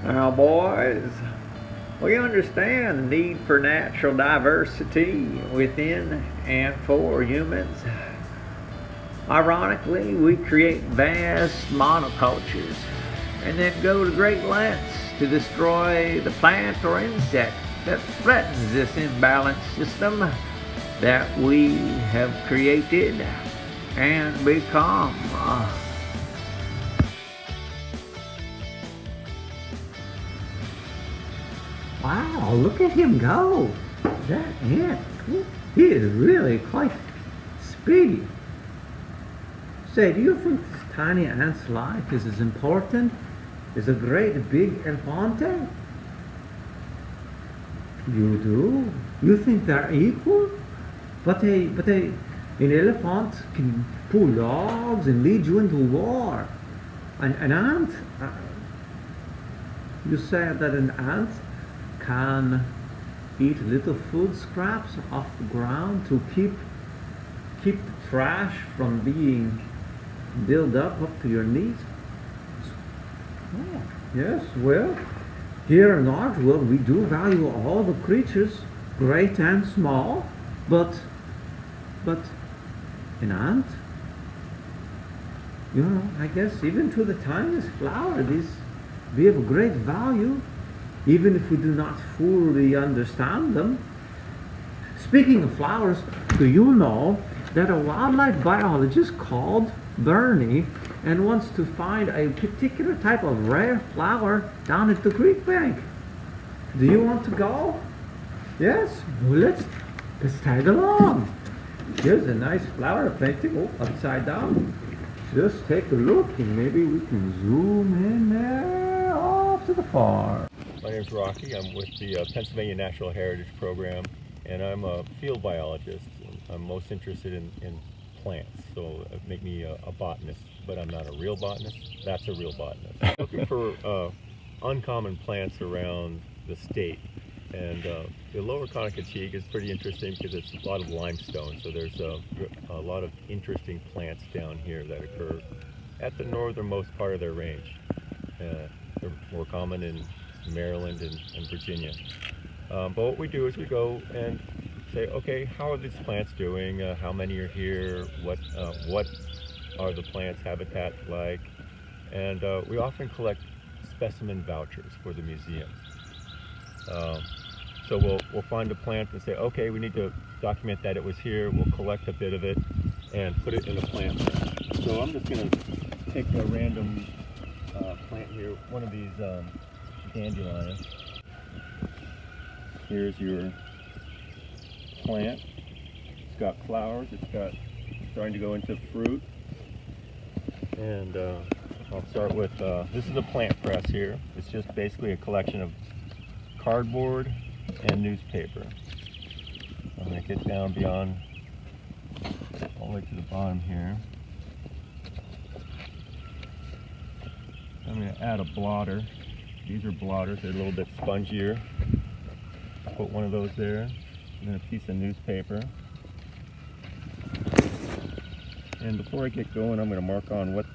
Now, boys, we understand the need for natural diversity within and for humans. Ironically, we create vast monocultures and then go to great lengths to destroy the plant or insect that threatens this imbalanced system that we have created and become. Wow, look at him go. That ant, he is really quite speedy. Say, do you think this tiny ant's life is as important as a great big elefante? You do? You think they're equal? But an elephant can pull logs and lead you into war. An ant, you said that an ant can eat little food scraps off the ground to keep the trash from being built up to your knees? Oh, yes, well, here in our world we do value all the creatures, great and small, but an ant, you know, I guess even to the tiniest flower, these be of great value, even if we do not fully understand them. Speaking of flowers, do you know that a wildlife biologist called Bernie and wants to find a particular type of rare flower down at the creek bank? Do you want to go? Yes? Well, let's tag along. Here's a nice flower painting. Oh, upside down. Just take a look and maybe we can zoom in there off to the far. My name's Rocky. I'm with the Pennsylvania Natural Heritage Program, and I'm a field biologist. I'm most interested in plants, so it make me a botanist, but I'm not a real botanist. That's a real botanist. Looking for uncommon plants around the state, and the lower Conococheague is pretty interesting because it's a lot of limestone, so there's a lot of interesting plants down here that occur at the northernmost part of their range. They're more common in Maryland and Virginia. But what we do is we go and say, okay, how are these plants doing? How many are here? What are the plants' habitat like? And we often collect specimen vouchers for the museum. So we'll find a plant and say, okay, we need to document that it was here. We'll collect a bit of it and put it in a plant. So I'm just going to take a random plant here, one of these dandelions. Here's your plant. It's got flowers. It's starting to go into fruit. And I'll start with this is a plant press here. It's just basically a collection of cardboard and newspaper. I'm going to get down beyond all the way to the bottom here. I'm going to add a blotter. These are blotters. They're a little bit spongier. Put one of those there, and then a piece of newspaper. And before I get going, I'm going to mark on where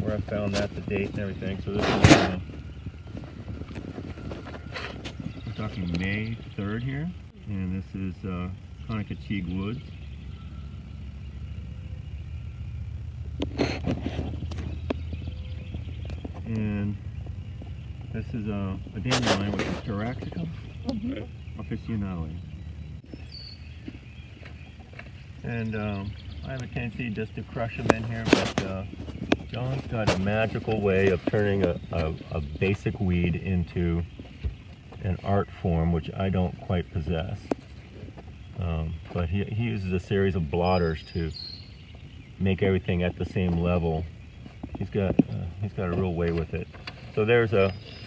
I found that, the date and everything. So this is we're talking May 3rd here, and this is Conococheague Woods. And this is a dandelion, which is Taraxacum officinale. And I have a tendency just to crush them in here, but John's got a magical way of turning a basic weed into an art form, which I don't quite possess. But he uses a series of blotters to make everything at the same level. He's got a real way with it. So there's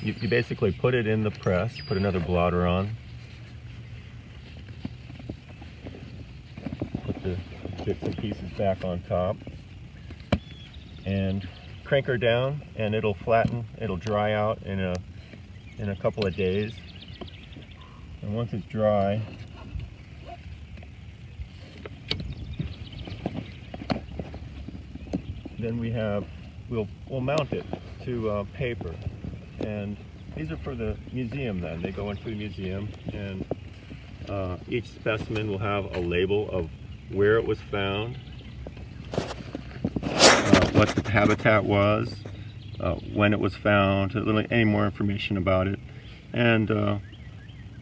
you basically put it in the press, put another blotter on, put the bits and pieces back on top, and crank her down, and it'll flatten, it'll dry out in a couple of days. And once it's dry, then we'll mount it to paper. And these are for the museum then. They go into the museum, and each specimen will have a label of where it was found, what the habitat was, when it was found, any more information about it. And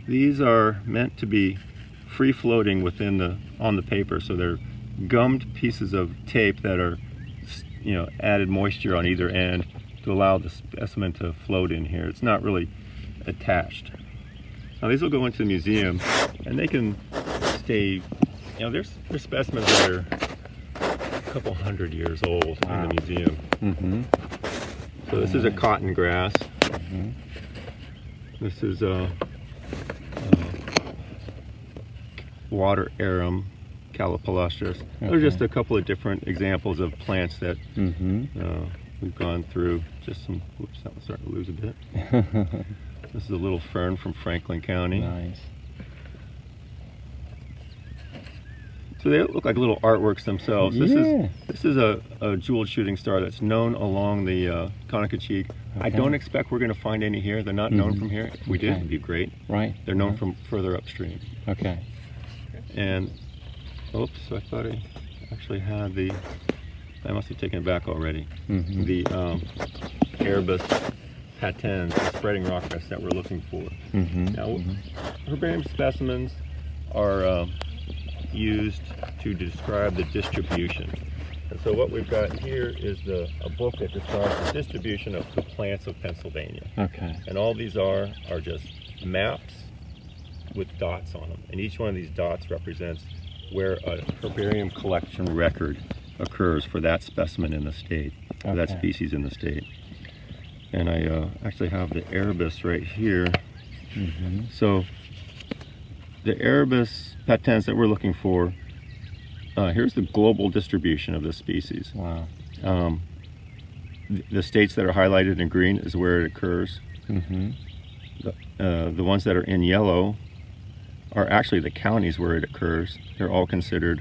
these are meant to be free floating on the paper, so they're gummed pieces of tape that are, added moisture on either end to allow the specimen to float in here. It's not really attached. Now these will go into the museum, and they can stay, there's specimens that are a couple hundred years old in the museum. Mm-hmm. So this is a cotton grass. Mm-hmm. This is a water arum, calopalustris. Okay. Those are just a couple of different examples of plants that we've gone through. Just some, whoops, that was starting to lose a bit. This is a little fern from Franklin County. Nice. So they look like little artworks themselves. Yeah. This is a jeweled shooting star that's known along the Conococheague. Okay. I don't expect we're going to find any here. They're not known from here. If we did, it'd be great. Right. They're known from further upstream. Okay. And, oops, I thought I actually had I must have taken it back already. Mm-hmm. The Erebus patens, the spreading rockcress that we're looking for. Mm-hmm. Now, herbarium specimens are used to describe the distribution. And so what we've got here is a book that describes the distribution of the plants of Pennsylvania. Okay. And all these are just maps with dots on them. And each one of these dots represents where a herbarium collection record occurs for that specimen in the state, for that species in the state. And I actually have the Erebus right here. Mm-hmm. So the Erebus patens that we're looking for, here's the global distribution of this species. Wow. The states that are highlighted in green is where it occurs. Mm-hmm. The ones that are in yellow are actually the counties where it occurs. They're all considered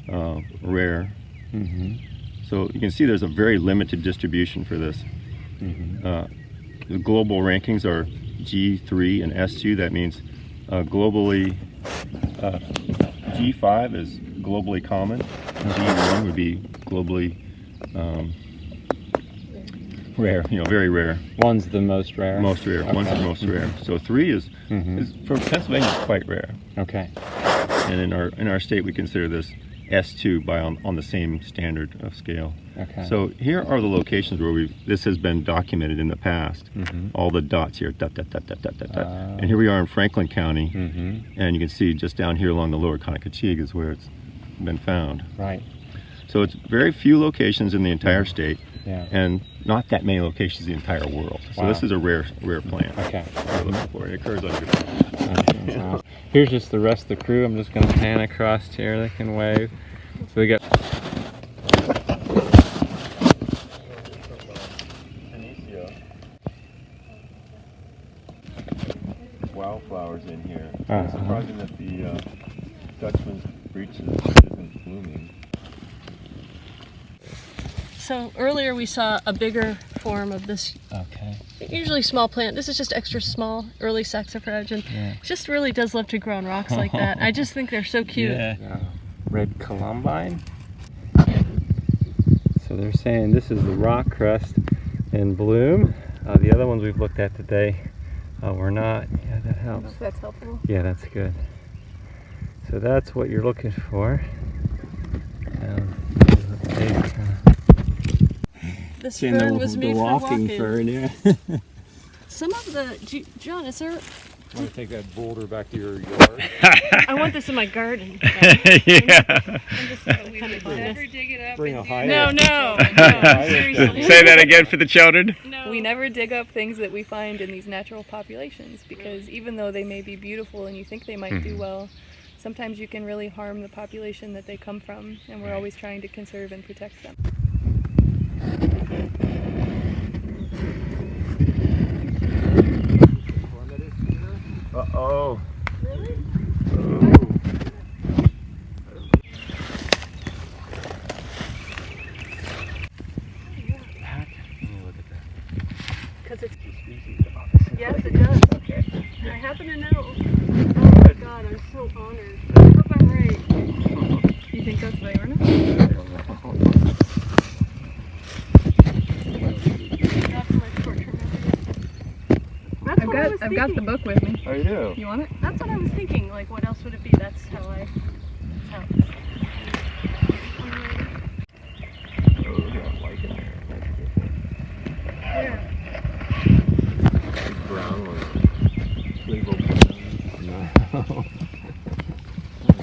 rare. Mm-hmm. So you can see there's a very limited distribution for this. Mm-hmm. The global rankings are G3 and S2. That means globally, G5 is globally common. G1 would be globally rare, very rare. One's the most rare? Most rare. Okay. One's the most rare. So 3 is for Pennsylvania, is quite rare. Okay. And in our state, we consider this S2 on the same standard of scale. Okay. So here are the locations where this has been documented in the past. Mm-hmm. All the dots here, dot, dot, dot, dot, dot, dot, dot. And here we are in Franklin County, and you can see just down here along the lower Conococheague is where it's been found. Right. So it's very few locations in the entire state, and not that many locations in the entire world. So this is a rare plant. Okay. We're looking for. It occurs on different. Wow. Here's just the rest of the crew. I'm just going to pan across here. They can wave. So we got. Wildflowers in here. It's surprising that the Dutchman's breeches isn't blooming. So earlier we saw a bigger form of this, usually small plant. This is just extra small, early saxifrage, and just really does love to grow on rocks like that. I just think they're so cute. Yeah. Red columbine. So they're saying this is the rockcress in bloom. The other ones we've looked at today were not. Yeah, that helps. That's helpful. Yeah, that's good. So that's what you're looking for. This fern was made for walking. Fern, yeah. Some of the, John, is there? I want to take that boulder back to your yard. I want this in my garden. Yeah. We would never dig it up. Bring a high. No, seriously. Say that again for the children. No. We never dig up things that we find in these natural populations, because even though they may be beautiful and you think they might do well, sometimes you can really harm the population that they come from, and we're always trying to conserve and protect them. Uh-oh. Really? Oh. Let me look at that. because it's... Yes, it does. Okay. I happen to know. Oh my God, I'm so honored. I hope I'm right. You think that's Diurna? That's my short-term memory. That's what I was I've got the thinking. book with me. Oh, you do? You want it? That's what I was thinking. Like, what else would it be? That's how I... That's how... Oh, look at that lichen there. That's beautiful. Where? Big brown one. Flavel brown. No. Oh,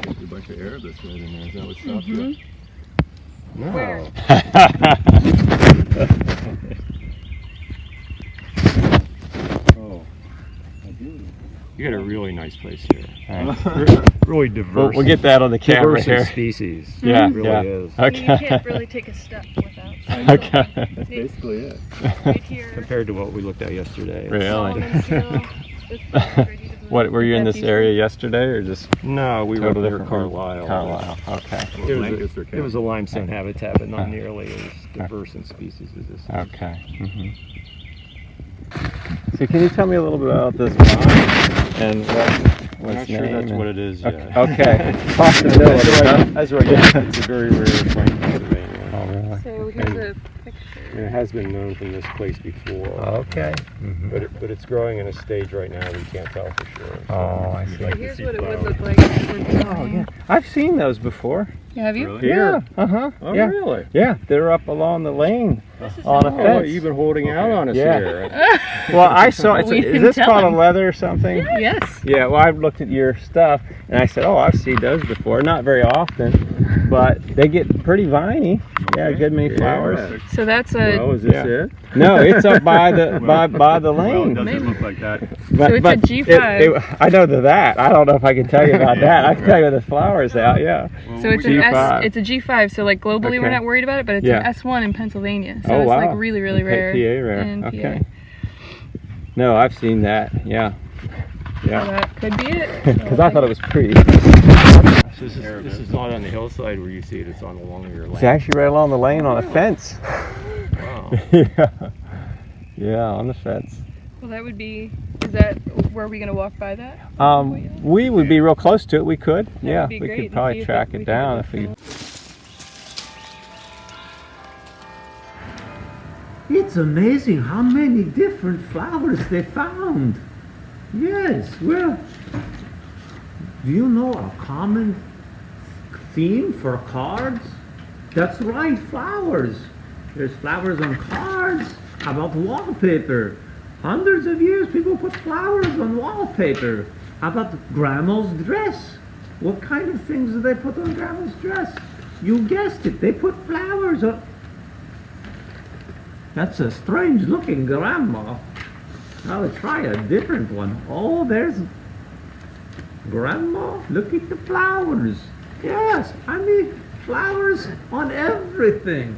there's a bunch of Arabis right in there. Is that what stopped you? No. Where? Oh, a beauty. You got a really nice place here. Really diverse. We'll get that on the camera Diverse in here. species. Yeah, It really yeah. is. I mean, you Okay. can't really take a step without... Okay. That's basically it. Right here. Compared to what we looked at yesterday. Really? Solomon's Hill. This is ready to bloom. What, were you in That's this area yesterday or just No, we were totally near different? Carlisle. Carlisle, okay. It was, Lancaster it County. was a limestone habitat, but not nearly as diverse in species as this. Okay. So can you tell me a little bit about this vine and I'm what's not sure that's what it is yet. Okay. Possibility, huh? That's right. Yeah. It's a very rare plant in Pennsylvania. Oh, really? So here's a picture. It has been known from this place before. Okay. But it's growing in a stage right now we can't tell for sure. So Oh, I see. So here's what it would flowers. look like. If we're Oh, growing. yeah. I've seen those before. Yeah, have you? Really? Yeah. Uh-huh. Oh, Yeah. really? Yeah, they're up along the lane This is on a Oh, fence. you've been holding out on us Yeah. here. Well, I saw, We is didn't this tell called him. a leather or something? Yes. Yeah, well, I've looked at your stuff and I said, oh, I've seen those before. Not very often, but they get pretty viney. Yeah, a good many flowers. So that's a. Well, is this Yeah. it? No, it's up by the by the Well, it lane. doesn't look like that. But, So it's a G5. I know that. I don't know if I can tell you about that. I can tell you the flowers out. Yeah. So it's an G5. S. It's a G5. So like globally, Okay. we're not worried about it, but it's Yeah. an S1 in Pennsylvania. So Oh, it's wow. like really, really Okay, rare. PA rare. in PA. Okay. No, I've seen that. Yeah. So Yeah. that could be it. Because I thought it was pretty. This is not on the hillside where you see it. It's on along your It's land. actually right along the lane on a fence. Wow. Yeah. Yeah, on the fence. Well, that would be. Is that where are we gonna walk by that? We would be real close to it. We could. Yeah, would be we great could to probably see if track we it could down look if we. for It's amazing how many different flowers they found. Yes, well, do you know a common theme for cards? That's right, flowers. There's flowers on cards. How about wallpaper? Hundreds of years people put flowers on wallpaper. How about grandma's dress? What kind of things do they put on grandma's dress? You guessed it, they put flowers on. That's a strange looking grandma. I'll try a different one. Oh, there's grandma. Look at the flowers. Yes, I mean flowers on everything.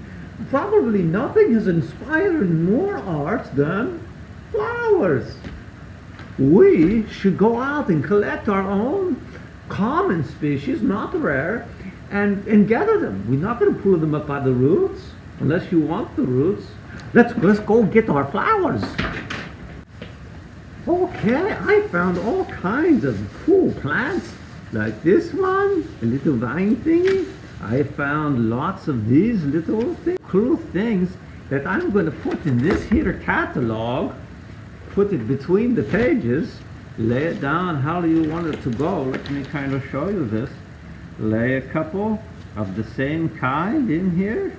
Probably nothing has inspired more art than flowers. We should go out and collect our own common species, not rare, and gather them. We're not going to pull them up by the roots unless you want the roots. Let's go get our flowers. Okay, I found all kinds of cool plants, like this one, a little vine thingy. I found lots of these little cool things that I'm going to put in this here catalog, put it between the pages, lay it down how do you want it to go. Let me kind of show you this. Lay a couple of the same kind in here,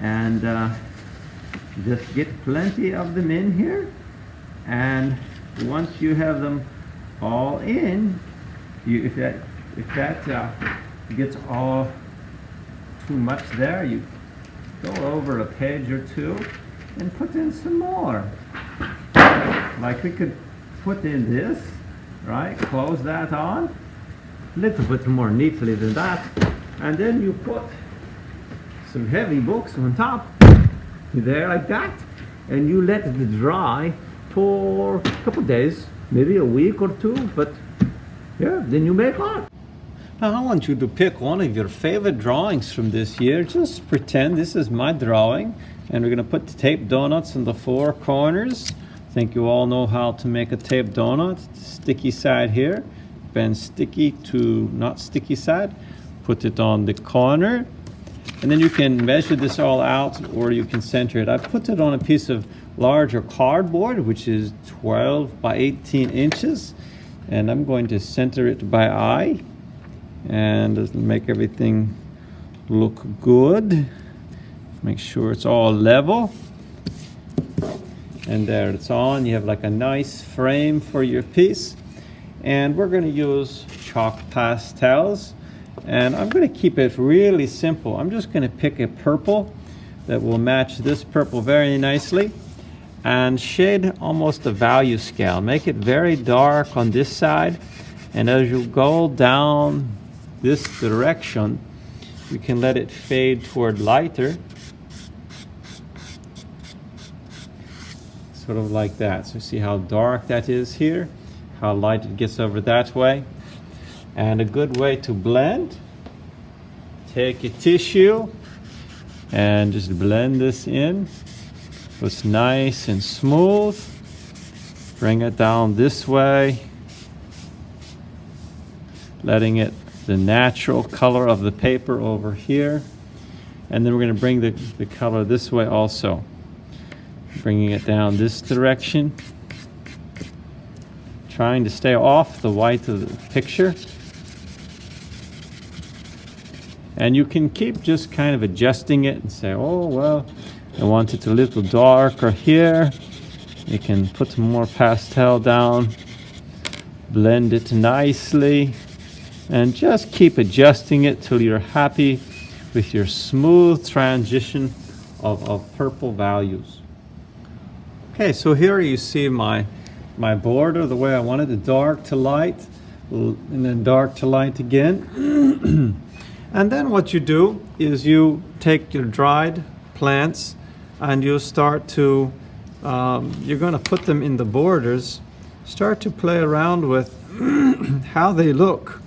and just get plenty of them in here. And once you have them all in, if that gets all too much there, you go over a page or two and put in some more. Like we could put in this, right? Close that on, a little bit more neatly than that, and then you put some heavy books on top there like that, and you let it dry for a couple days, maybe a week or two, but yeah, then you make art. Now I want you to pick one of your favorite drawings from this year. Just pretend this is my drawing, and we're going to put the tape donuts in the four corners. I think you all know how to make a tape donut. Sticky side here, bend sticky to not sticky side. Put it on the corner, and then you can measure this all out, or you can center it. I put it on a piece of larger cardboard, which is 12 by 18 inches, and I'm going to center it by eye and just make everything look good. Make sure it's all level, and there it's on. You have like a nice frame for your piece, and we're going to use chalk pastels, and I'm going to keep it really simple. I'm just going to pick a purple that will match this purple very nicely, and shade almost a value scale. Make it very dark on this side, and as you go down this direction, you can let it fade toward lighter, sort of like that. So see how dark that is here, how light it gets over that way. And a good way to blend, take a tissue and just blend this in. So it's nice and smooth. Bring it down this way, letting it the natural color of the paper over here. And then we're going to bring the color this way also, bringing it down this direction, trying to stay off the white of the picture. And you can keep just kind of adjusting it and say, oh well, I want it a little darker here. You can put some more pastel down, blend it nicely, and just keep adjusting it till you're happy with your smooth transition of purple values. Okay, so here you see my border the way I wanted it, dark to light, and then dark to light again. And then what you do is you take your dried plants and you start to, you're going to put them in the borders, start to play around with how they look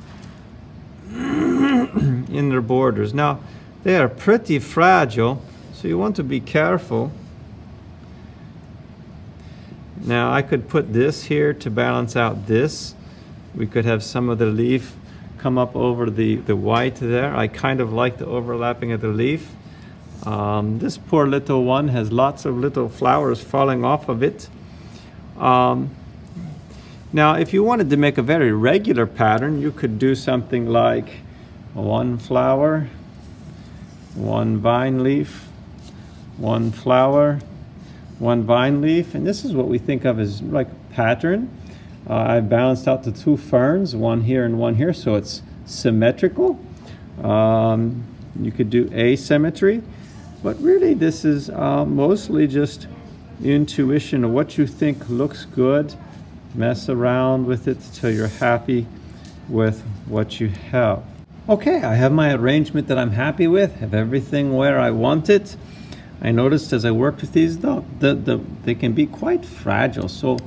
in their borders. Now, they are pretty fragile, so you want to be careful. Now, I could put this here to balance out this. We could have some of the leaf come up over the white there. I kind of like the overlapping of the leaf. This poor little one has lots of little flowers falling off of it. Now, if you wanted to make a very regular pattern, you could do something like one flower, one vine leaf, one flower, one vine leaf, and this is what we think of as like a pattern. I've balanced out the two ferns, one here and one here, so it's symmetrical. You could do asymmetry, but really this is mostly just intuition of what you think looks good. Mess around with it till you're happy with what you have. Okay, I have my arrangement that I'm happy with, have everything where I want it. I noticed as I worked with these, though, they can be quite fragile, so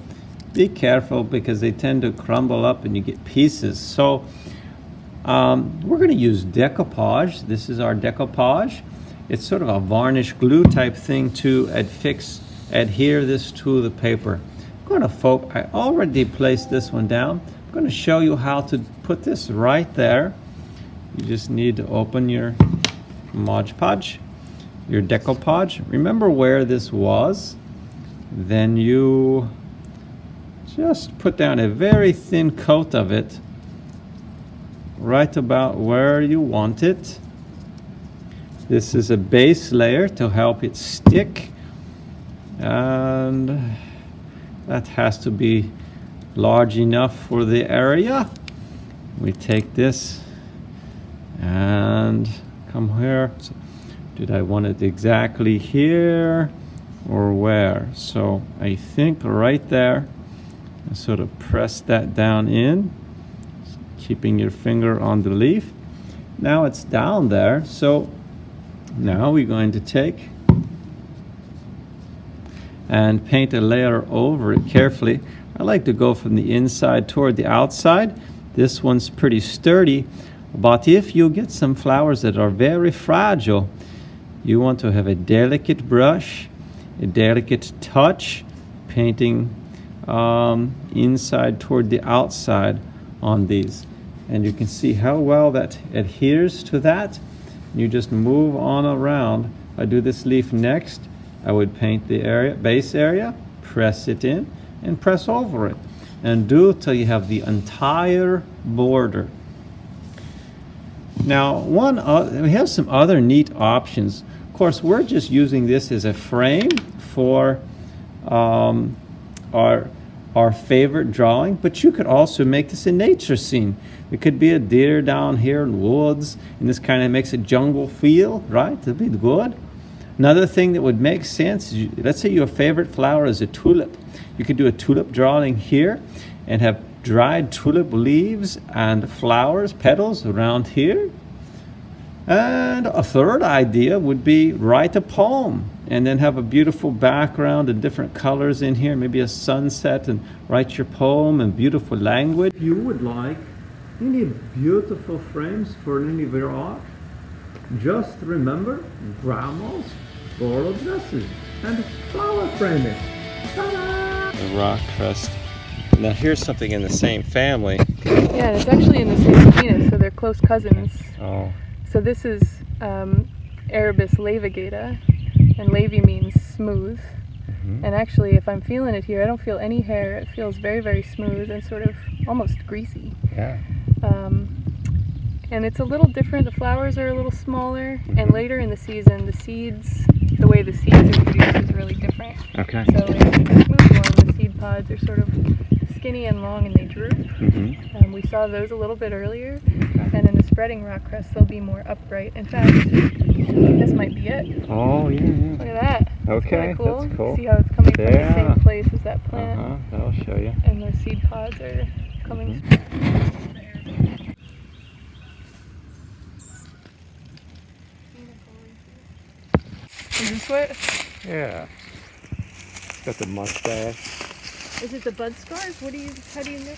be careful because they tend to crumble up and you get pieces. So we're going to use decoupage. This is our decoupage. It's sort of a varnish glue type thing to adhere this to the paper. I'm going to I already placed this one down. I'm going to show you how to put this right there. You just need to open your Mod Podge, your decoupage. Remember where this was. Then you just put down a very thin coat of it right about where you want it. This is a base layer to help it stick, and that has to be large enough for the area. We take this and come here. So, did I want it exactly here or where? So I think right there. And sort of press that down in, keeping your finger on the leaf. Now it's down there, so now we're going to take and paint a layer over it carefully. I like to go from the inside toward the outside. This one's pretty sturdy. But if you get some flowers that are very fragile, you want to have a delicate brush, a delicate touch, painting inside toward the outside on these. And you can see how well that adheres to that. You just move on around. I do this leaf next. I would paint the area, base area, press it in, and press over it. And do till you have the entire border. Now, we have some other neat options. Of course, we're just using this as a frame for our favorite drawing, but you could also make this a nature scene. It could be a deer down here in the woods, and this kind of makes a jungle feel, right? That'd be good. Another thing that would make sense is, let's say your favorite flower is a tulip. You could do a tulip drawing here and have dried tulip leaves and flowers, petals around here. And a third idea would be write a poem and then have a beautiful background and different colors in here, maybe a sunset, and write your poem in beautiful language. If you would like any beautiful frames for any of your art, just remember grandma's floral dresses and flower framing. Ta-da! The Rockcress. Now here's something in the same family. Yeah, it's actually in the same genus, so they're close cousins. Oh. So this is Arabis lavigata, and lavi means smooth. Mm-hmm. And actually, if I'm feeling it here, I don't feel any hair. It feels very, very smooth and sort of almost greasy. Yeah. And it's a little different. The flowers are a little smaller, and later in the season, the way the seeds are produced is really different. Okay. So in the smooth one, the seed pods are sort of skinny and long, and they droop. Mm-hmm. We saw those a little bit earlier, and in the spreading rockcress, they'll be more upright. In fact, this might be it. Oh, yeah, yeah. Look at that. Okay, Cool. that's cool. See how it's coming from the Yeah. same place as that plant, Uh-huh, that'll show you. and the seed pods are coming. Is this what? Yeah. Got the mustache. Is it the bud scars? How do you know?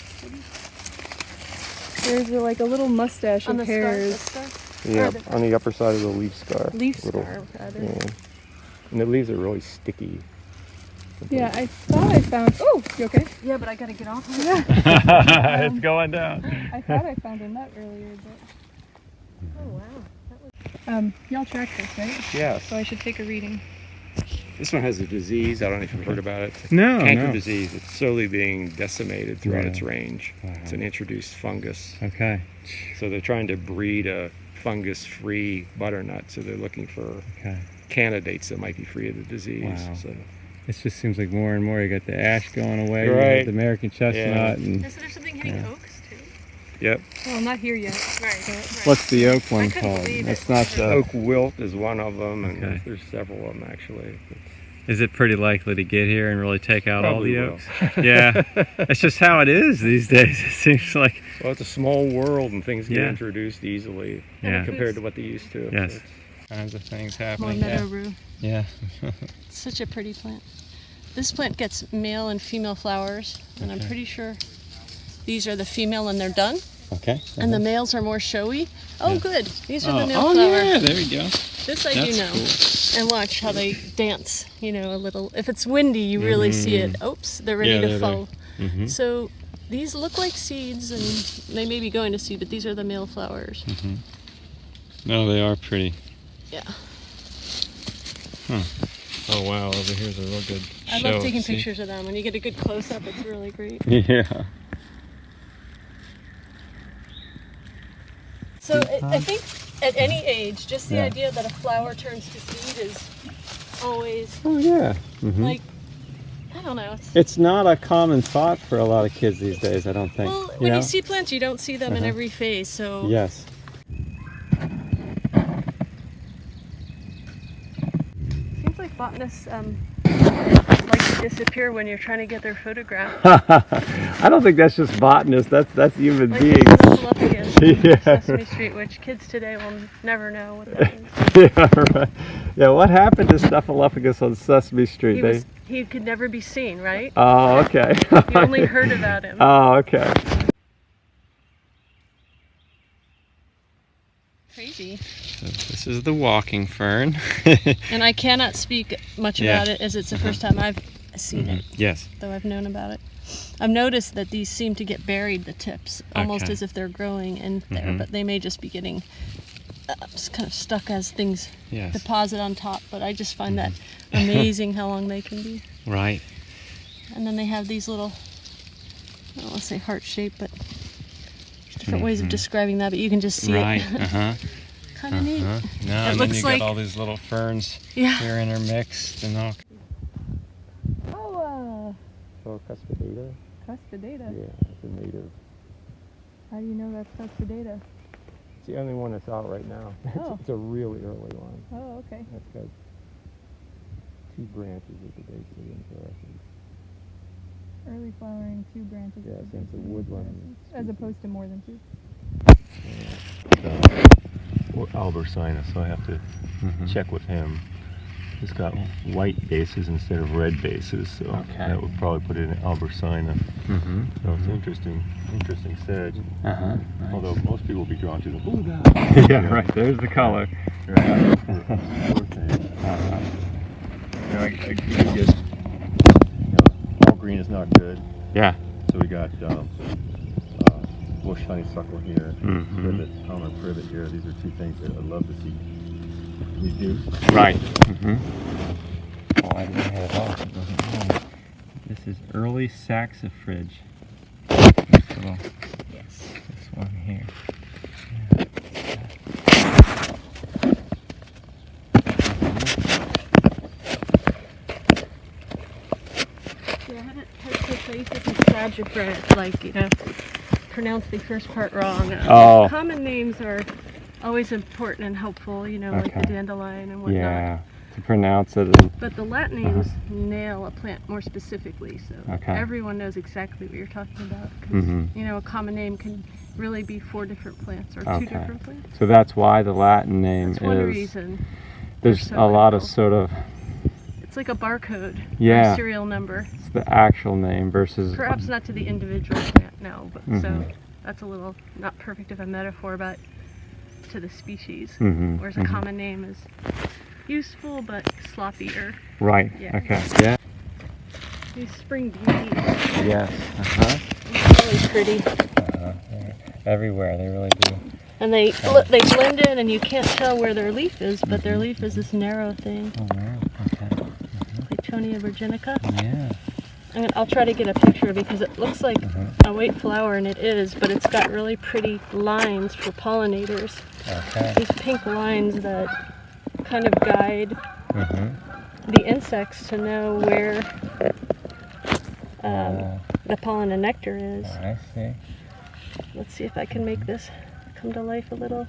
There's like a little mustache On of the hairs. scar? Yeah, on the upper side of the leaf scar. Leaf Little- scar, rather. Yeah. And the leaves are really sticky. Yeah, I thought I found. Oh, you okay? Yeah, but I gotta get off. It's going down. I thought I found a nut earlier, but. Oh wow. Y'all track this, right? Yeah. So I should take a reading. This one has a disease. I don't know if you've heard about it. No, Canker no. disease. It's slowly being decimated throughout Yeah. its range. Wow. It's an introduced fungus. Okay. So they're trying to breed a fungus-free butternut. So they're looking for Okay. candidates that might be free of the disease. Wow. So It just seems like more and more you got the ash going away, you Right. got the American chestnut, and Is there something hitting Yeah. oaks too? yep. Well, not here yet. Right. what's the oak one couldn't called? believe That's it. not the. Oak wilt is one of them, and Okay. there's several of them actually. Is it pretty likely to get here and really take out Probably all the will. oaks? Yeah, it's just how it is these days. It seems like. Well, it's a small world, and things get Yeah. introduced easily Yeah. compared to what they used to. Yes. So it's- Kinds of things More happening. meadow rue. Yeah. It's such a pretty plant. This plant gets male and female flowers, and I'm Okay. pretty sure these are the female and they're done. Okay. And the males are more showy. Oh, Yeah. good. These are the male oh flower. yeah, there we go. This I do That's know. cool. And watch how they dance. You know, a little. If it's windy, you really see it. Oops, they're ready Yeah, to they're fall. Mhm. So these look like seeds, and they may be going to seed, but these are the male flowers. No, they are pretty. Yeah. Oh wow, over here's a real good I show. love taking See? pictures of them. When you get a good close up, it's really great. Yeah. So I think at any age, just the Yeah. idea that a flower turns to seed is always Oh yeah. Mhm. like, I don't know. It's not a common thought for a lot of kids these days, I don't think. Well, you when know? you see plants, you don't see them in Uh-huh. every phase. So Yes. Seems like botanists like to disappear when you're trying to get their photograph. I don't think that's just botanists. That's human Like beings. Snuffleupagus, Yeah. Sesame Street, which kids today will never know what that is. Yeah, right. Yeah, what happened to Snuffleupagus on Sesame Street? He could never be seen, right? Oh, okay. You only heard about him. Oh, okay. Crazy. So this is the walking fern. And I cannot speak much about it as it's the first time I've seen it, Yes. though I've known about it. I've noticed that these seem to get buried, the tips, almost Okay. as if they're growing in there, but they may just be getting just kind of stuck as things Yes. deposit on top. But I just find that amazing how long they can be. Right. And then they have these little, I don't want to say heart shape, but there's different ways of describing that, but you can just see Right. it. Kind of neat. No, It and then looks you like, got all these little ferns yeah. here intermixed and all. Oh, Oh, Cuspidata? Cuspidata. Yeah, it's a native. How do you know that's Cuspidata? It's the only one that's out right now. Oh. It's a really early one. Oh, okay. That's got 2 branches at the base of the inflorescence. Early flowering, 2 branches. Yeah, since the woodland. As opposed to more than 2. Or Albersinus, so I have to check with him. It's got white bases instead of red bases, so that would probably put it in Albersinus. So it's interesting sedge. Although most people will be drawn to the blue guy. Yeah, right. There's the color. Right. I could just, all green is not good. Yeah. So we got bush honeysuckle here, privet, common privet here. These are 2 things that I'd love to see reduced. Right. Oh, I didn't have it all. This is early saxifrage. This one here. Yeah, I haven't touched the basic and sagittarius, like, you know, pronounce the first part wrong. Common names are always important and helpful, you know, like the dandelion and whatnot. Yeah, to pronounce it. But the Latin names nail a plant more specifically, so everyone knows exactly what you're talking about. Because, you know, a common name can really be 4 different plants or 2 different plants. So that's why the Latin name That's one reason. There's so a lot of critical. sort of, It's like a barcode, Yeah. or a serial number. it's the actual name versus. Perhaps not to the individual plant, no, but so that's a little not perfect of a metaphor, but to the species. Whereas a common name is useful but sloppier. Right. Yeah. Okay. Yeah. These spring beauties, Yes. really pretty, Everywhere they really do. and they blend in, and you can't tell where their leaf is, but their leaf is this narrow thing. Oh wow. Okay. Claytonia virginica. Yeah. I'll try to get a picture because it looks like a white flower, and it is, but it's got really pretty lines for pollinators. Okay. These pink lines that kind of guide the insects to know where the pollen and nectar is. I see. Let's see if I can make this come to life a little.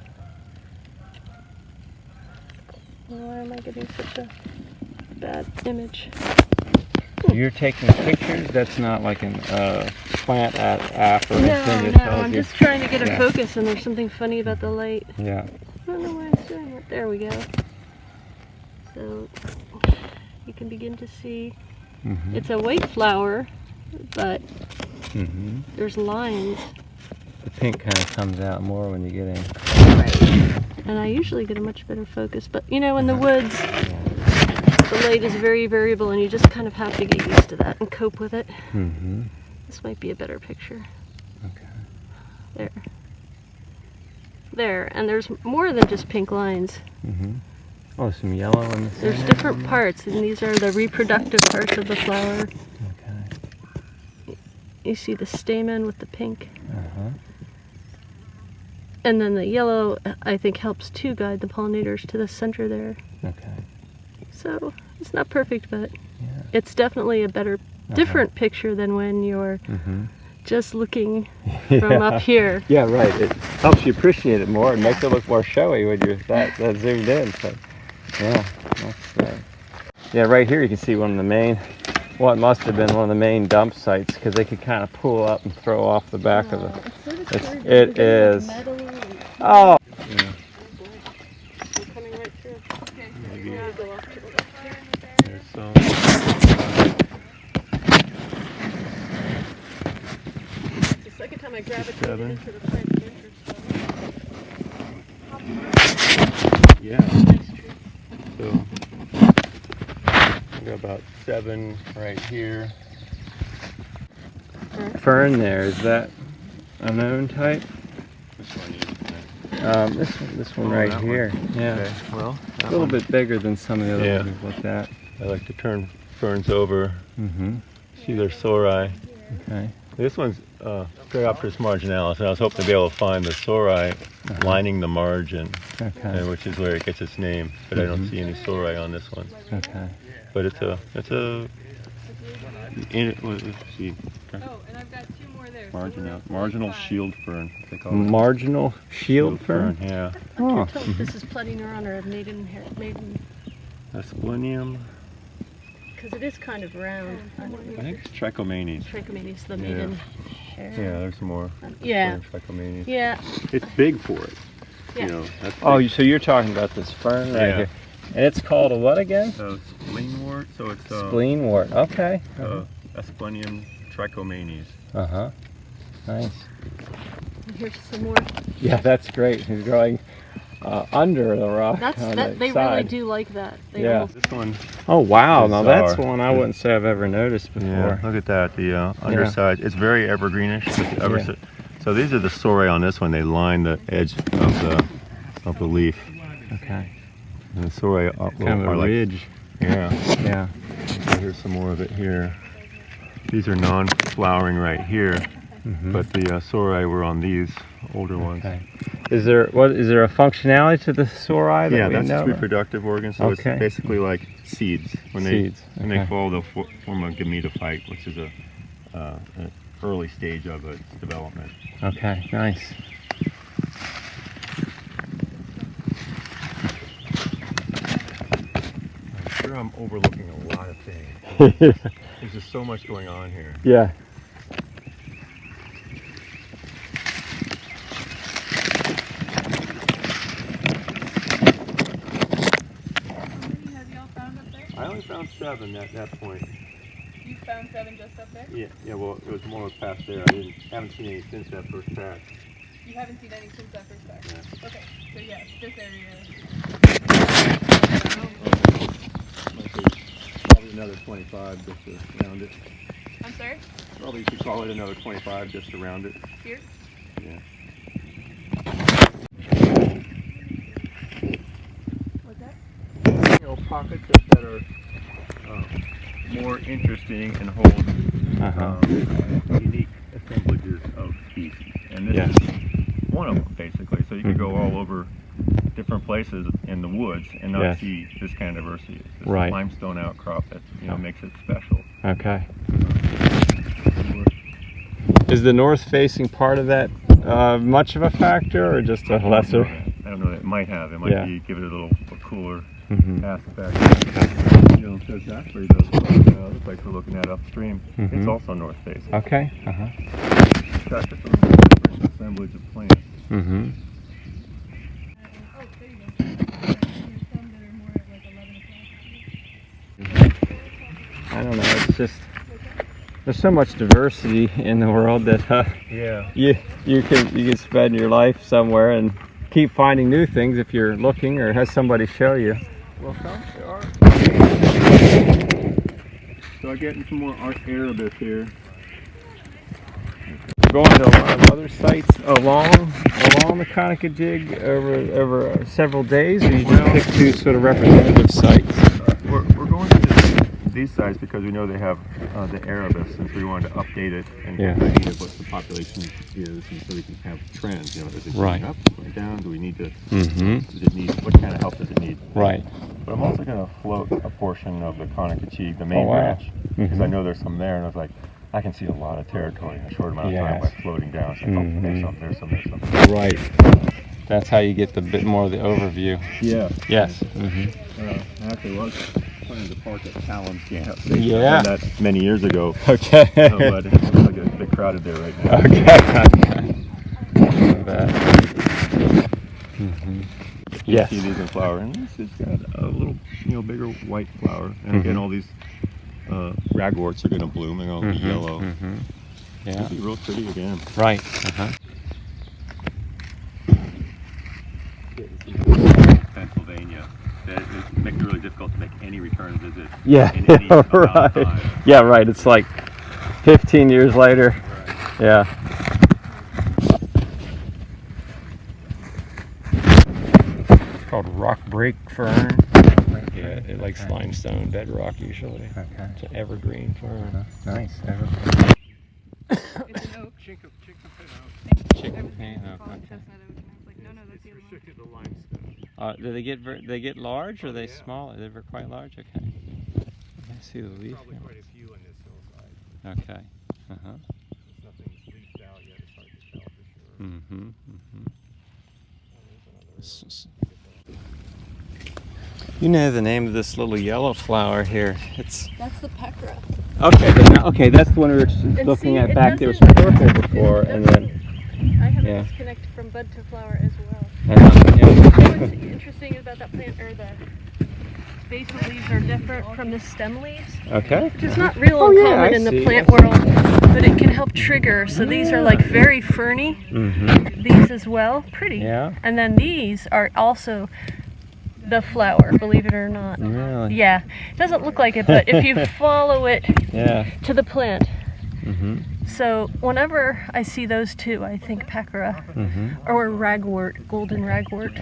Why am I getting such a bad image? You're taking pictures? That's not like an plant app or anything that No, tells I'm you. just trying to get a focus, and there's something funny about the light. Yeah. I don't know why it's doing it. There we go. So you can begin to see it's a white flower, but there's lines. The pink kind of comes out more when you get in. And I usually get a much better focus, but you know, in the woods, the light is very variable, and you just kind of have to get used to that and cope with it. This might be a better picture. Okay. There, and there's more than just pink lines. Oh, some yellow in the center. There's different parts, and these are the reproductive parts of the flower. Okay. You see the stamen with the pink. And then the yellow, I think, helps to guide the pollinators to the center there. Okay. So it's not perfect, but it's definitely a better, different picture than when you're just looking from up here. Yeah, right. It helps you appreciate it more. It makes it look more showy when you're that zoomed in. So, yeah, that's right. Yeah, right here you can see one of the main, well, it must have been one of the main dump sites because they could kind of pull up and throw off the back of the. It is. Oh. Yeah. We're coming right through. Okay. Maybe. Go off to the left here. There's some. It's the second time I gravitated Together. into the plant of interest. Yeah. So we got about 7 right here. Fern there, is that a known type? Which one is it? This one Oh, right that one. here. Yeah. Okay, well, A little bit bigger than some of the other Yeah. ones we've looked at. I like to turn ferns over, Mm-hmm. see their sori. Okay. This one's Biopteris marginalis, and I was hoping to be able to find the sori lining the margin, Okay. which is where it gets its name. But I don't see any sori on this one. Okay. But let's see, Oh, and I've got 2 more there. marginal shield fern. They call it. Marginal shield fern? Yeah. Oh. This is Platineuron or maiden, Asplenium. because it is kind of round. I think it's Trichomanes. Trichomanes, the maiden hair. Yeah, there's some more. Yeah. Trichomanes. Yeah. It's big for it. Yeah. You know, that's Oh, big. so you're talking about this fern right Yeah. here. And it's called a what again? So spleenwort. So it's Spleenwort. Okay. Asplenium trichomanes. Uh-huh. Nice. And here's some more. Yeah, that's great. He's growing under the rock on the They really side. do like that. They Yeah. almost- This one. Oh, wow. Now that's Bizarre. one I wouldn't say I've ever noticed before. Yeah, look at that. The underside. It's very evergreenish. Yeah. So these are the sori on this one. They line the edge of the leaf. Okay. And the sori Kind of a are like, ridge. yeah. Yeah. So here's some more of it here. These are non-flowering right here, but the sori were on these older ones. Okay. Is there a functionality to the sori that Yeah, we that's know? its reproductive organ. So Okay. it's basically like seeds. When Seeds, they okay. fall, they'll form a gametophyte, which is an early stage of its development. Okay, nice. I'm sure I'm overlooking a lot of things. There's just so much going on here. Yeah. How many have y'all found up there? I only found 7 at that point. You found 7 just up there? Yeah. Well, it was more past there. Haven't seen any since that first patch. You haven't seen any since that first time? Yeah. Okay, so yeah, this area. Probably another 25 just to round it. I'm sorry? Probably you could call it another 25 just to round it. Here? Yeah. What's that? You know, pockets that are more interesting and hold unique assemblages of species. And this is one of them, basically. So you could go all over different places in the woods and not see this kind of diversity. It's this limestone outcrop that makes it special. Okay. Is the north-facing part of that much of a factor, or just a lesser? I don't know. It might have. It might be give it a cooler aspect. You know, because actually the other place we're looking at upstream, it's also north facing. Okay. It's got just a different assemblage of plants. Mm-hmm. Oh, there you go. There's some that are more at like 11 o'clock. I don't know. It's just there's so much diversity in the world that you can spend your life somewhere and keep finding new things if you're looking or has somebody show you. Well, there are. So I get some more Arabis here. Going to a lot of other sites along the Conacajig over several days, or you just pick 2 sort of representative sites? We're going to these sites because we know they have the Arabis, and so we wanted to update it and get an idea of what the population is, and so we can have trends. You know, is it going up, going down? Do we need to? Does it need? What kind of help does it need? Right. But I'm also going to float a portion of the Conacajig, the main branch, because I know there's some there, and I was like, I can see a lot of territory in a short amount of time by floating down. So there's some. Right. That's how you get the bit more of the overview. Yeah. Yes. I actually was planning to park at Talon's Camp. Yeah. I've done that many years ago. Okay. But it looks like it's a bit crowded there right now. Okay. You see these in flower, and this has got a little, bigger white flower. And again, all these ragworts are going to bloom and all the yellow. Yeah. It'll be real pretty again. Right. Okay. Pennsylvania that it makes it really difficult to make any return visits. Yeah, in any amount of right. time. Yeah, right. It's like 15 years later. Right. Yeah. It's called rock break fern. Yeah, it likes limestone bedrock usually. Okay. It's an evergreen fern. Nice. It's an oak. Chicken paint. Called chestnut oak. And I was like, no, that's the other one. Restricted to limestone. Do they get large or are they small? They're quite large. Okay. I see the leaf. Probably quite a few on this hillside. Okay. Uh-huh. There's nothing leafed out yet. It's hard to tell for sure. Mm-hmm. You know the name of this little yellow flower here. It's That's the pekra. okay. That's the one we were looking at back there. It was purple before, and then I have yeah. a disconnect from bud to flower as well. yeah. What's interesting about that plant are the basal leaves are different from the stem leaves. Okay. Which is not real yeah, uncommon I in the see. plant world, but it can help trigger. So these are like very ferny. Mm-hmm. These as well, pretty. Yeah. And then these are also the flower, believe it or not. Really? Yeah, it doesn't look like it, but if you follow it Yeah. to the plant. Mm-hmm. So whenever I see those two, I think pekra Mm-hmm. or ragwort, golden ragwort.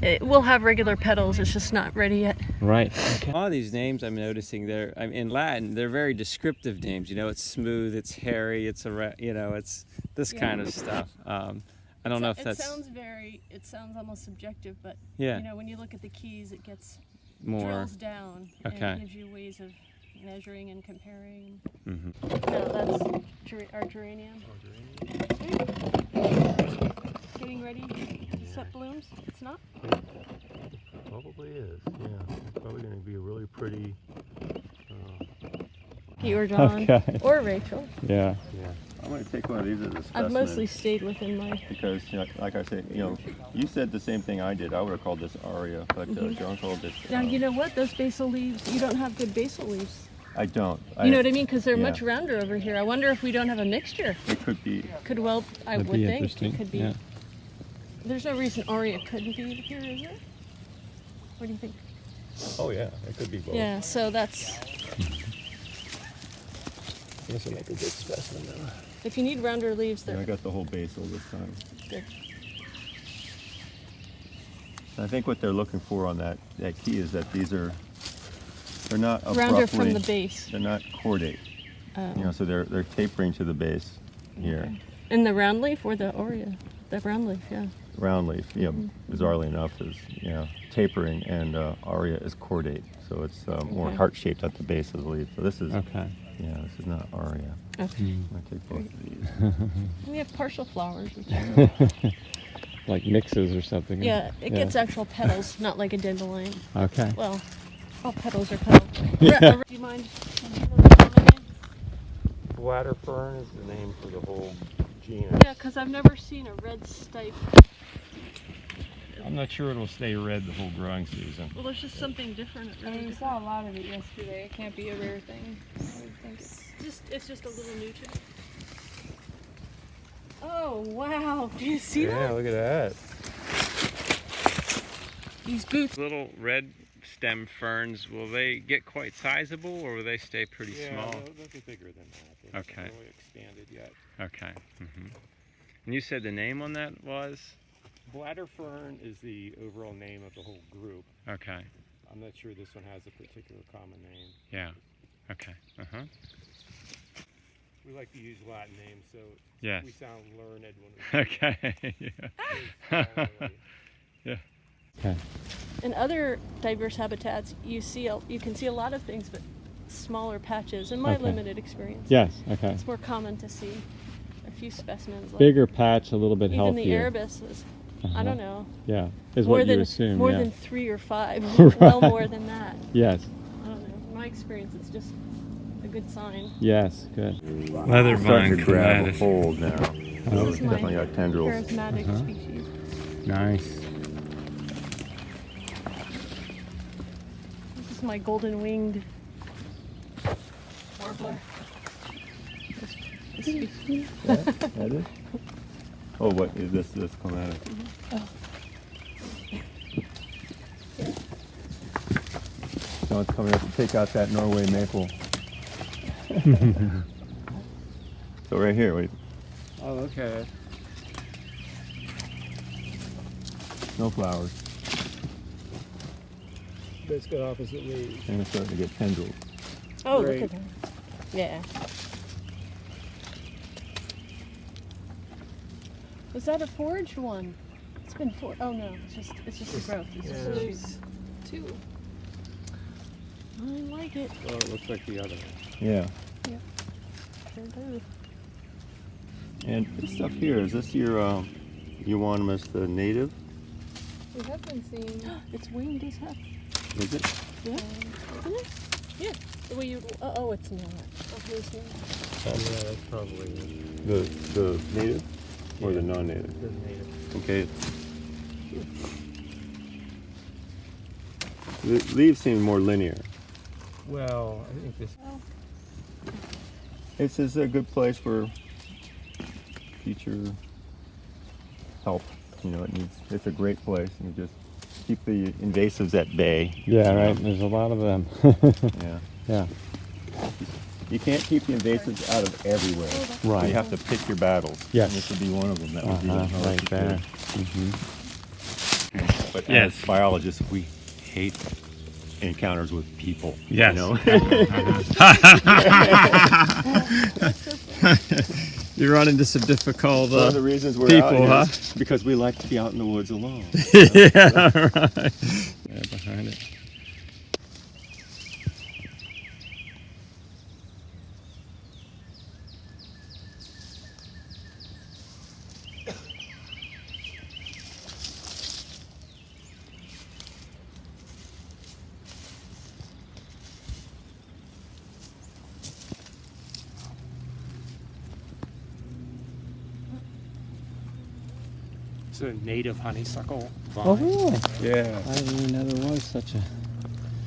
It will have regular petals, it's just not ready yet. Right. Okay. All these names I'm noticing, in Latin, they're very descriptive names. You know, it's smooth, it's hairy, it's it's this kind of stuff. I don't know if that's It sounds almost subjective, but Yeah. when you look at the keys, it gets more. drills down Okay. and gives you ways of measuring and comparing. Mm-hmm. No, that's our geranium. Getting ready to set blooms. It's not. Probably is, yeah. It's probably going to be a really pretty. Or John. Okay. Or Rachel. Yeah. Yeah. I'm going to take one of these as a specimen. I've mostly stayed within my. Because, like I said, you said the same thing I did. I would have called this aria, but John called this. Now, you know what? Those basal leaves, you don't have good basal leaves. I don't. You know what I mean? Because they're yeah. much rounder over here. I wonder if we don't have a mixture. It could be. I That'd would be think interesting. it could be. Yeah. There's no reason Aria couldn't be here, is there? What do you think? Oh yeah, it could be both. Yeah, so that's. This will make a good specimen though. If you need rounder leaves, Yeah, they're I got the whole basil this time. good. I think what they're looking for on that key is that they're not abruptly. Rounder from the base. They're not cordate. Oh. So they're tapering to the base here. Okay. And the round leaf or the Aria? The round leaf, yeah. Round leaf, bizarrely enough, is tapering, and aria is cordate, so it's more Okay. heart-shaped at the base of the leaf. So this is Okay. this is not aria. Okay. I'm gonna take both of these. We have partial flowers. Which Like mixes or something. yeah, it gets actual petals, not like a dandelion. Okay. Well, all petals are petals. Yeah. Do you mind? Bladder fern is the name for the whole genus. Yeah, because I've never seen a red stipe. I'm not sure it'll stay red the whole growing season. Well, there's just something different. I mean, we saw a lot of it yesterday. It can't be a rare thing. I would think It's just a little new to me. Oh wow! Do you see that? Look at that. These boots. Little red stem ferns, will they get quite sizable or will they stay pretty small? They'll get bigger than that. They Okay. haven't really expanded yet. Okay. Mm-hmm. And you said the name on that was? Bladder fern is the overall name of the whole group. Okay. I'm not sure this one has a particular common name. Yeah. Okay. Uh-huh. We like to use Latin names, so Yes. we sound learned when we Okay. Yeah. Yeah. Okay. In other diverse habitats, you can see a lot of things, but smaller patches. In my Okay. limited experience, Yes. Okay. it's more common to see a few specimens. Like Bigger patch, a little bit even healthier. the Arabis is, I Uh-huh. don't know, Yeah. Is more what than you assume. more yeah. than 3 or 5. Right. Well, more than that. Yes. I don't know. In my experience, it's just a good sign. Yes. Good. Leather starting to grab a hold now. This is my Definitely got tendrils. charismatic Uh-huh. species. Nice. This is my golden winged warbler. This species. That is? Oh, what is this? This clematis. Sean's coming up to take out that Norway maple. So right here, wait. Oh, okay. No flowers. But it's got opposite leaves. And it's starting to get tendrils. Oh, Great. look at that. Yeah. Was that a foraged one? It's been oh no, it's just a growth. It's just a shoot. Two. I like it. Well, it looks like the other one. Yeah. Sure do. And this stuff here, is this your euonymus, the native? We have been seeing. It's winged as heck. Is it? Yeah. Isn't it? Yeah. The way you. Oh, it's not. Okay, it's not. Yeah, that's probably The native or the non-native? the native. Okay. The leaves seem more linear. Well, I think this. This is a good place for future help. You know, it's a great place, and you just keep the invasives at bay. Yeah, right. There's a lot of them. Yeah. Yeah. You can't keep the invasives out of everywhere. Right. You have to pick your battles. Yes. And this would be one of them. That would be Right there. But Yes. as biologists, we hate encounters with people. Yes. You know? You run into some difficult One of the reasons we're people, out here huh? is because we like to be out in the woods alone. Yeah, right. Yeah, behind it. It's a native honeysuckle vine. Oh, really? Yeah. I didn't even know there was such a...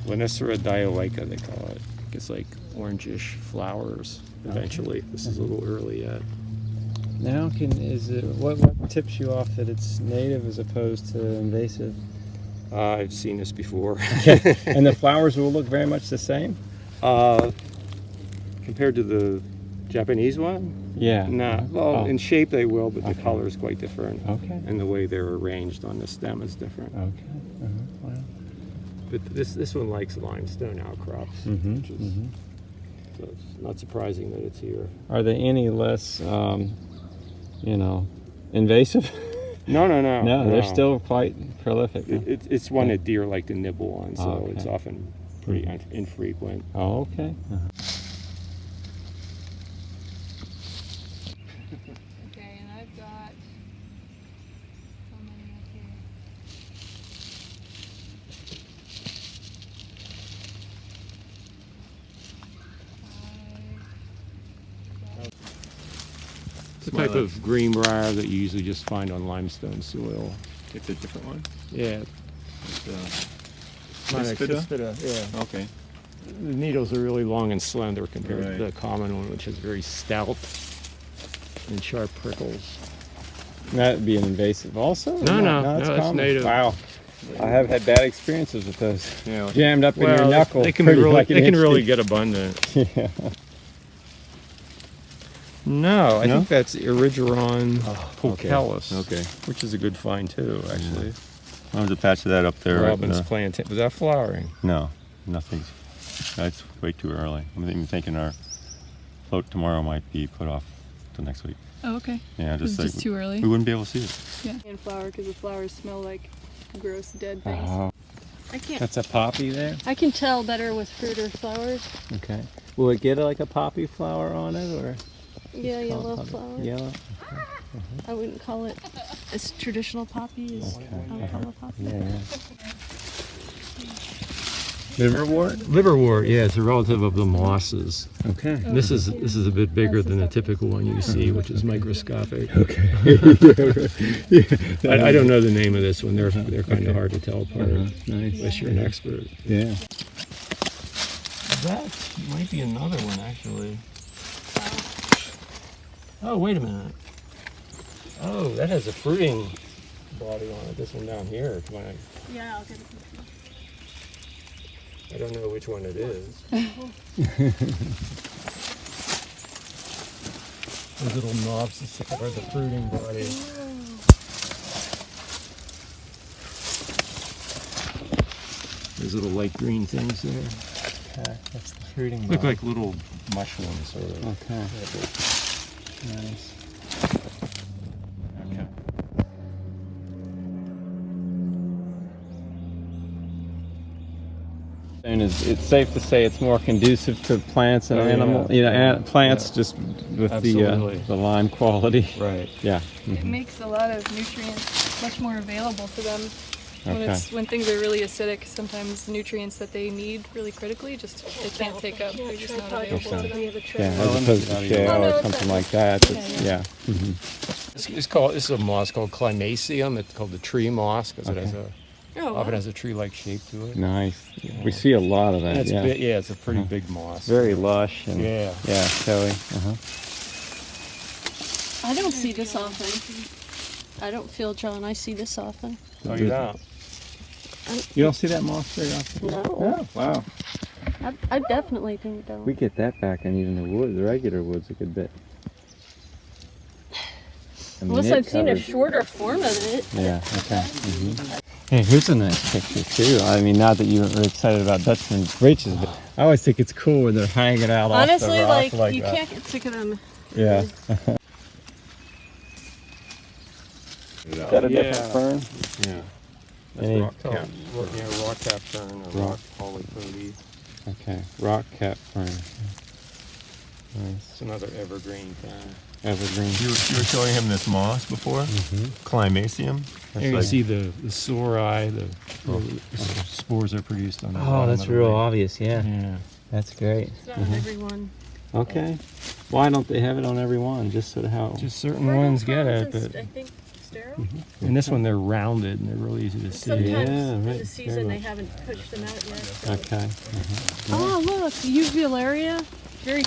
Linacera dioica, they call it. It's like orangish flowers eventually. This is a little early yet. Now, what tips you off that it's native as opposed to invasive? I've seen this before. And the flowers will look very much the same? Compared to the Japanese one? Yeah. No. Well, Oh. in shape they will, but the Okay. color is quite different. Okay. And the way they're arranged on the stem is different. Okay. Wow. But this one likes limestone outcrops, Mhm, which is mhm. so it's not surprising that it's here. Are they any less, invasive? No. No, they're still quite prolific. Huh? It's one that deer like to nibble on, so Oh, okay. it's often pretty infrequent. Oh, okay. Okay, and I've got how many up here? It's a type of greenbrier that you usually just find on limestone soil. It's a different one? Yeah. Crispida? Yeah. Okay. The needles are really long and slender compared Right. to the common one, which is very stout and sharp prickles. That'd be an invasive also? No, it's common. native. Wow. I have had bad experiences with those. Yeah. Jammed up in your knuckle. they can pretty really, like an they can inch really deep. get abundant. Yeah. No, I No? think that's Erigeron okay. pulchellus, Okay. which is a good find too, actually. There's a patch of that up there. Robin's plantain. Was that flowering? No, nothing. That's way too early. I'm even thinking our float tomorrow might be put off till next week. Oh, okay. Yeah, It's just just like too early. we wouldn't be able to see it. Yeah. And flower, because the flowers smell like gross dead things. Oh, I can't. that's a poppy there? I can tell better with fruit or flowers. Okay. Will it get like a poppy flower on it or? Yeah, It's called yellow poppy? flower. Yellow? I wouldn't call it as traditional poppy as I would call it poppy. Yeah. Liverwort? Liverwort, yeah, it's a relative of the mosses. Okay. This is a bit bigger than the typical one you see, which is microscopic. Okay. I don't know the name of this one. They're kind of hard to tell apart Nice. unless you're an expert. Yeah. That might be another one, actually. Oh, wait a minute. Oh, that has a fruiting body on it. This one down here. Come on. Yeah, I'll get a picture. I don't know which one it is. Those little knobs that stick out of the fruiting body. Those little light green things there. Okay, that's the fruiting Look body. like little mushrooms, sort of. Okay. Nice. Okay. And it's safe to say it's more conducive to plants and Oh, yeah. animals. You know, Yeah. plants Yeah. just with Absolutely. the lime quality. Right. Yeah. It makes a lot of nutrients much more available to them. Okay. When things are really acidic, sometimes nutrients that they need really critically just they can't take up. They're just not available to them. Yeah, Well, as opposed to shale Oh, no, or it's something fine. like that. It's, yeah. It's called. This is a moss called Climacium. It's called the tree moss because it has Oh, often wow. has a tree-like shape to it. Nice. We see a lot of that. And it's Yeah. yeah, it's a pretty big moss. Very lush and Yeah. showy. I don't see this often. I don't feel, John, I see this often. Oh, you don't. You don't see that moss very often? No. Oh, wow. I definitely don't. We get that back in even the woods, the regular woods, a good bit. I mean, Unless it I've seen a covers- shorter form of it. Yeah, okay. Hey, here's a nice picture too. I mean, not that you were excited about Dutchman breeches, but I always think it's cool when they're hanging out Honestly, off the rock like you that. can't get sick of them. Yeah. Is that a Yeah. different fern? Yeah. That's Any- rock cap. Rock cap fern or rock polypody. Okay, rock cap fern. Nice. It's another evergreen fern. Evergreen. You were showing him this moss before? Climacium? Here you see the sori, the spores are produced on the Oh, bottom that's of the real leaf. obvious. Yeah, Yeah. that's great. It's not on everyone. Okay. Why don't they have it on every one? Just so how? Just certain ones get it, but I think sterile. in this one they're rounded and they're really easy to see. Sometimes Yeah, in right, the season very they much. haven't pushed them out yet. So. Okay. Oh look, uvularia, very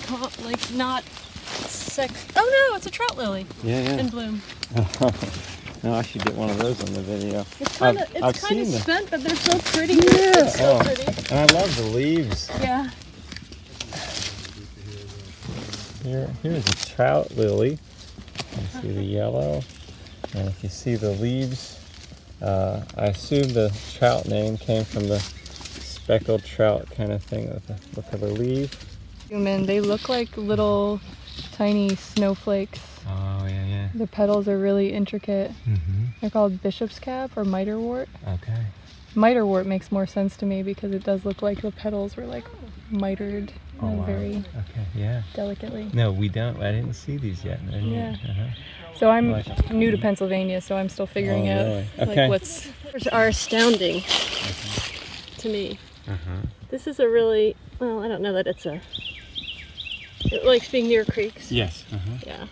like not sex. Oh no, it's a trout lily Yeah, in yeah. bloom. No, I should get one of those on the video. It's kind of I've kind of seen them. spent, but they're so pretty. It's so Oh. pretty. And I love the leaves. Yeah. Here's a trout lily. You see the yellow, and if you see the leaves, I assume the trout name came from the speckled trout kind of thing with the look of the leaf. Human, they look like little tiny snowflakes. Oh yeah, The petals are really intricate. yeah. Mm-hmm. They're called bishop's cap or mitrewort. Okay. Mitrewort makes more sense to me because it does look like the petals were like mitered very Okay. Yeah. delicately. No, we don't. I didn't see these yet. Yeah. Uh-huh. So I'm Like- new to Pennsylvania, so I'm still figuring Oh, out really? like Okay. what's. Are astounding to me. Uh-huh. This is a really well. I don't know that it's a. It likes being near creeks. Yes. Uh-huh. Yeah.